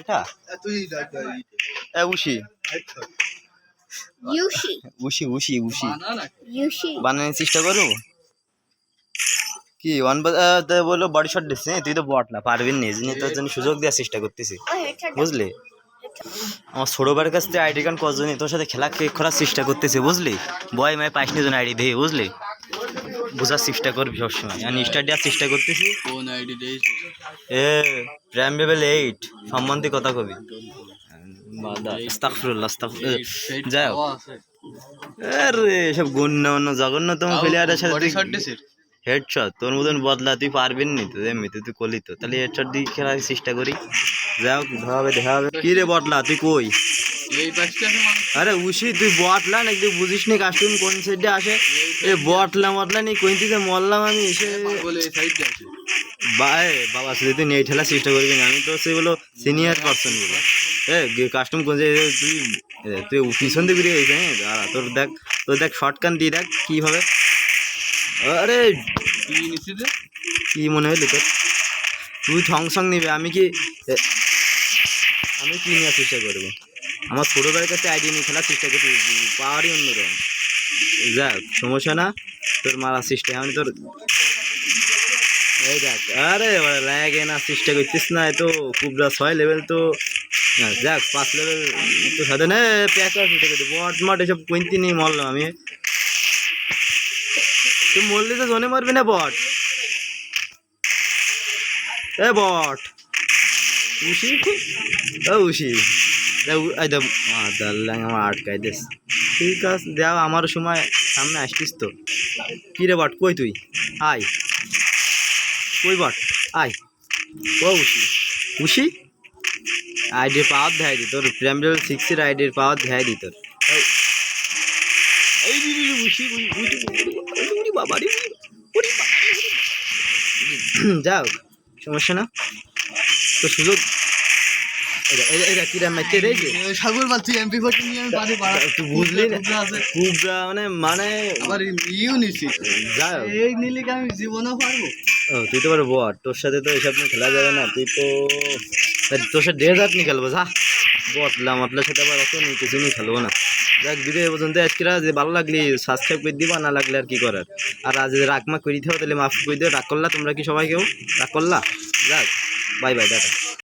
এটা উশি ইউশি উশি উশি উশি ইউশি বানানোর চেষ্টা করো কি বললো বডি শট দিচ্ছে তুই তো বট না পারবি না এই তোর জন্য সুযোগ দেওয়ার চেষ্টা করতেছি বুঝলি আমার ছোট ভাইয়ের কাছ থেকে আইডি কার্ড কজনই তোর সাথে খেলা করার চেষ্টা করতেছে বুঝলি বয় মায় পাইস নি জন আইডি দিয়ে বুঝলি বোঝার চেষ্টা করবি সবসময় আমি স্টার্ট দেওয়ার চেষ্টা করতেছি কোন আইডি দেইছ এ প্রাইম লেভেল 8 সম্বন্ধে কথা কবি আস্তাগফিরুল্লাহ আস্তাগফিরুল্লাহ যাও আরে সব গণ্যমান্য জঘন্যতম প্লেয়ারের সাথে বডি শট দিছিস হেডশট তোর মতন বদলা তুই পারবেন নি তো এমনিতে তুই করলি তো তাহলে হেডশট দিয়ে খেলার চেষ্টা করি যাও দেখা হবে কি রে বদলা তুই কই এই পাশে আছে মানুষ আরে উশি তুই বটলা নাকি তুই বুঝিস নি কাস্টম কোন সাইডে আসে এ বটলা নি কইতে মরলাম আমি এসে বলে এই সাইডে আছে বাবা শুধু তুই নেই ঠেলার চেষ্টা করবি না আমি তো সে বলো সিনিয়র পার্সন বলো কাস্টম কোন তুই তুই পিছন দিয়ে বেরিয়ে গেছে হ্যাঁ তোর দেখ শর্টকান দিয়ে দেখ কীভাবে আরে কি নিছিস কি মনে হইলো তোর তুই সং নিবে আমি কি নেওয়ার চেষ্টা করবো আমার ছোটো ভাইয়ের কাছে আইডিয়া নিয়ে খেলার চেষ্টা করছি পাওয়ারই অন্যরকম যাক সমস্যা না তোর মারার চেষ্টা আমি তোর এই দেখ আরে লাগে না চেষ্টা করছিস না তো কুবরা 6 লেভেল তো যাক 5 লেভেল তো সাথে না প্যাকার বট মট এসব কোনটি নিয়ে মরলাম আমি তুই মরলে তো জনে মারবি না বট এ বট উশি উশি আমার আটকাই দিস ঠিক আছে দেখ আমার সময় সামনে আসতিস তো কী রে বট কই তুই আয় কই বট আয় ও উশি উশি আইডির পাওয়ার দেখাই দি তোর প্রাইম লেভেল 6 এর আইডির পাওয়ার দেখাই দি তোর এই উশি বাবা যাও সমস্যা না তো সুযোগ এটা কিরাম মাইতে রয়েছে সাগর মাছি MP40 নিয়ে আমি পারি পাড়া তুই বুঝলি না কুবরা মানে আবার ইউ নিছি যাও এই নিলে কি আমি জীবনও পারবো ও তুই তো বড় বট তোর সাথে তো এসব নিয়ে খেলা যাবে না তুই তো তোর সাথে 1000 নিয়ে খেলবো যা বটলাম আপনার সাথে আবার অত নিয়ে কিছু নিয়ে খেলবো না যাক ভিডিও পর্যন্ত আজকেরা যে ভালো লাগলে সাবস্ক্রাইব করে দিবা না লাগলে আর কি করার আর আজ যদি রাগমা করে দিতে হবে তাহলে মাফ করে দিও রাগ করলা তোমরা কি সবাই কেউ রাগ করলা যাক বাই বাই টাটা